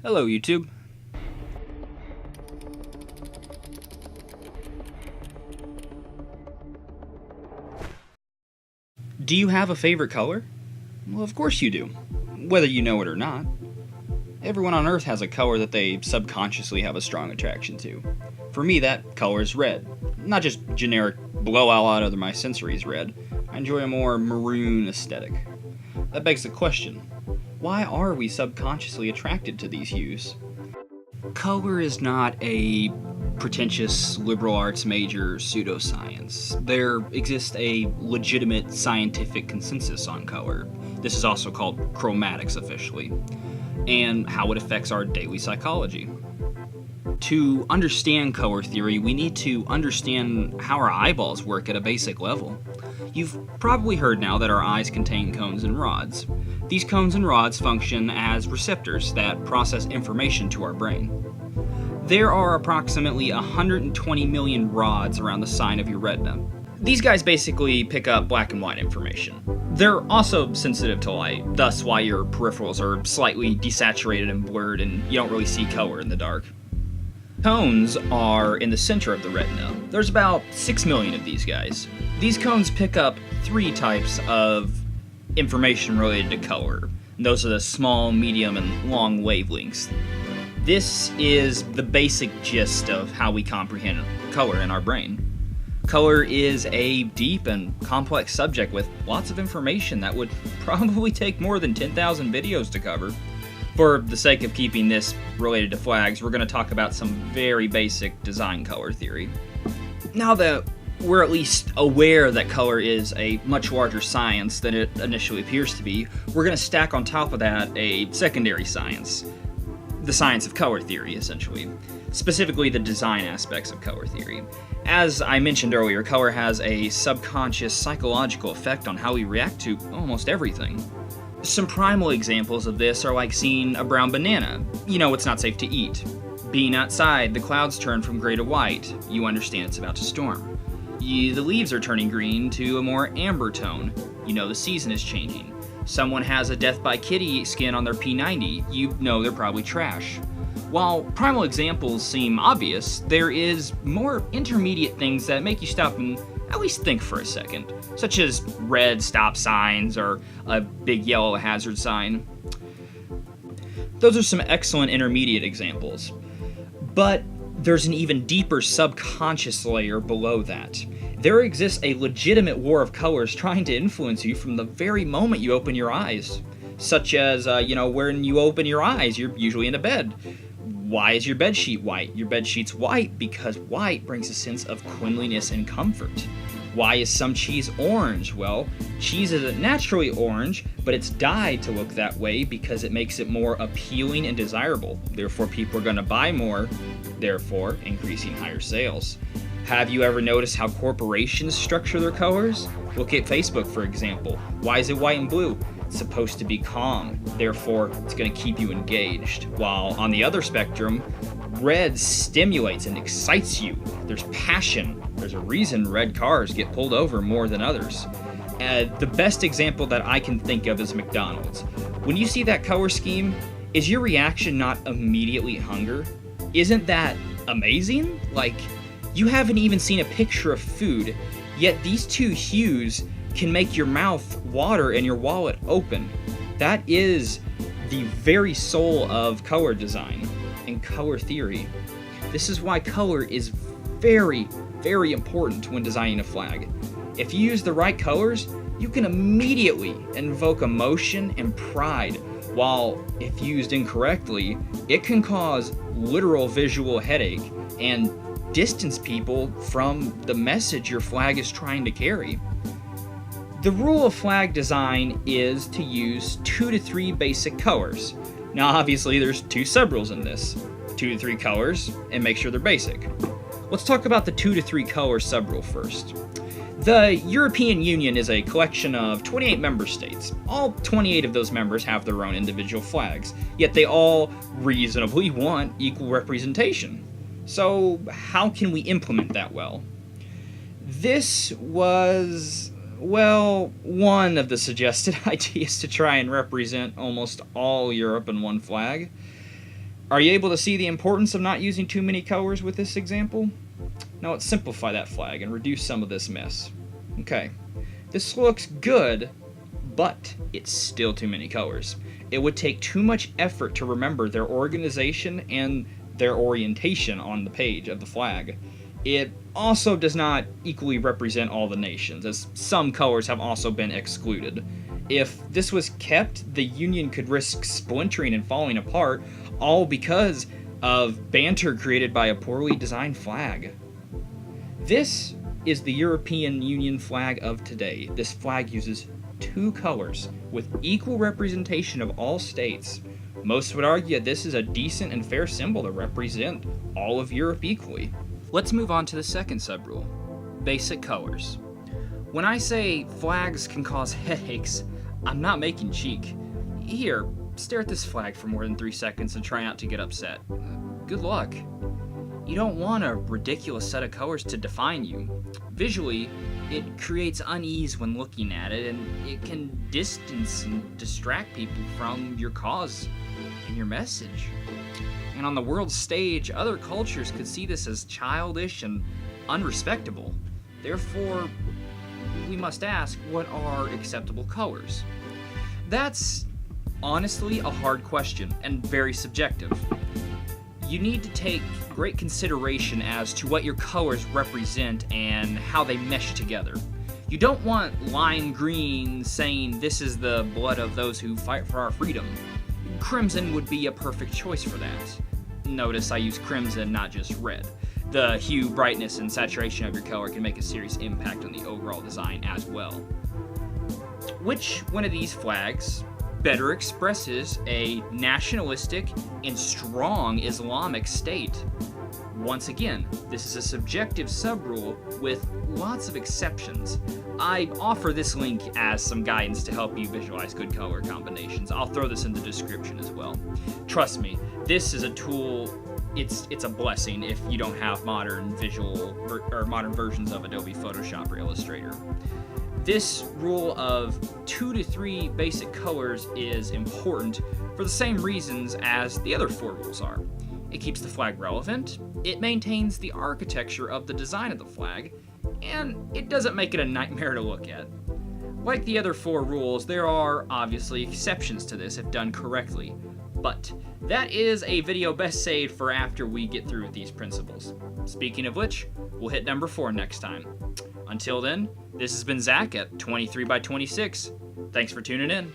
Hello, YouTube. Do you have a favorite color? Well, of course you do, whether you know it or not. Everyone on Earth has a color that they subconsciously have a strong attraction to. For me, that color is red. Not just generic blowout out of my sensories red. I enjoy a more maroon aesthetic. That begs the question, why are we subconsciously attracted to these hues? Color is not a pretentious liberal arts major pseudoscience. There exists a legitimate scientific consensus on color. This is also called chromatics officially, and how it affects our daily psychology. To understand color theory, we need to understand how our eyeballs work at a basic level. You've probably heard now that our eyes contain cones and rods. These cones and rods function as receptors that process information to our brain. There are approximately 120 million rods around the sign of your retina. These guys basically pick up black and white information. They're also sensitive to light, thus why your peripherals are slightly desaturated and blurred and you don't really see color in the dark. Cones are in the center of the retina. There's about 6 million of these guys. These cones pick up 3 types of information related to color. Those are the small, medium, and long wavelengths. This is the basic gist of how we comprehend color in our brain. Color is a deep and complex subject with lots of information that would probably take more than 10,000 videos to cover. For the sake of keeping this related to flags, we're going to talk about some very basic design color theory. Now that we're at least aware that color is a much larger science than it initially appears to be, we're going to stack on top of that a secondary science. The science of color theory, essentially. Specifically, the design aspects of color theory. As I mentioned earlier, color has a subconscious psychological effect on how we react to almost everything. Some primal examples of this are like seeing a brown banana. You know it's not safe to eat. Being outside, the clouds turn from gray to white. You understand it's about to storm. The leaves are turning green to a more amber tone. You know the season is changing. Someone has a death by kitty skin on their P90, you know they're probably trash. While primal examples seem obvious, there is more intermediate things that make you stop and at least think for a second, such as red stop signs or a big yellow hazard sign. Those are some excellent intermediate examples. But there's an even deeper subconscious layer below that. There exists a legitimate war of colors trying to influence you from the very moment you open your eyes. Such as, when you open your eyes, you're usually in a bed. Why is your bedsheet white? Your bedsheet's white because white brings a sense of cleanliness and comfort. Why is some cheese orange? Well, cheese isn't naturally orange, but it's dyed to look that way because it makes it more appealing and desirable. Therefore, people are going to buy more, therefore increasing higher sales. Have you ever noticed how corporations structure their colors? Look at Facebook, for example. Why is it white and blue? It's supposed to be calm, therefore it's going to keep you engaged. While on the other spectrum, red stimulates and excites you. There's passion. There's a reason red cars get pulled over more than others. The best example that I can think of is McDonald's. When you see that color scheme, is your reaction not immediately hunger? Isn't that amazing? You haven't even seen a picture of food, yet these 2 hues can make your mouth water and your wallet open. That is the very soul of color design and color theory. This is why color is very, very important when designing a flag. If you use the right colors, you can immediately invoke emotion and pride, while if used incorrectly, it can cause literal visual headache and distance people from the message your flag is trying to carry. The rule of flag design is to use 2 to 3 basic colors. Now obviously there's 2 sub-rules in this. 2 to 3 colors, and make sure they're basic. Let's talk about the 2 to 3 color sub-rule first. The European Union is a collection of 28 member states. All 28 of those members have their own individual flags, yet they all reasonably want equal representation. So how can we implement that well? This was, one of the suggested ideas to try and represent almost all Europe in one flag. Are you able to see the importance of not using too many colors with this example? Now let's simplify that flag and reduce some of this mess. Okay, this looks good, but it's still too many colors. It would take too much effort to remember their organization and their orientation on the page of the flag. It also does not equally represent all the nations, as some colors have also been excluded. If this was kept, the Union could risk splintering and falling apart, all because of banter created by a poorly designed flag. This is the European Union flag of today. This flag uses 2 colors with equal representation of all states. Most would argue this is a decent and fair symbol to represent all of Europe equally. Let's move on to the second subrule, basic colors. When I say flags can cause headaches, I'm not making cheek. Here, stare at this flag for more than 3 seconds and try not to get upset. Good luck. You don't want a ridiculous set of colors to define you. Visually, it creates unease when looking at it, and it can distance and distract people from your cause and your message. And on the world stage, other cultures could see this as childish and unrespectable. Therefore, we must ask, what are acceptable colors? That's honestly a hard question and very subjective. You need to take great consideration as to what your colors represent and how they mesh together. You don't want lime green saying this is the blood of those who fight for our freedom. Crimson would be a perfect choice for that. Notice I use crimson, not just red. The hue, brightness, and saturation of your color can make a serious impact on the overall design as well. Which one of these flags better expresses a nationalistic and strong Islamic state? Once again, this is a subjective subrule with lots of exceptions. I offer this link as some guidance to help you visualize good color combinations. I'll throw this in the description as well. Trust me, this is a tool. It's a blessing if you don't have modern versions of Adobe Photoshop or Illustrator. This rule of 2 to 3 basic colors is important for the same reasons as the other 4 rules are. It keeps the flag relevant, it maintains the architecture of the design of the flag, and it doesn't make it a nightmare to look at. Like the other 4 rules, there are obviously exceptions to this if done correctly, but that is a video best saved for after we get through with these principles. Speaking of which, we'll hit number 4 next time. Until then, this has been Zach at 23 by 26. Thanks for tuning in.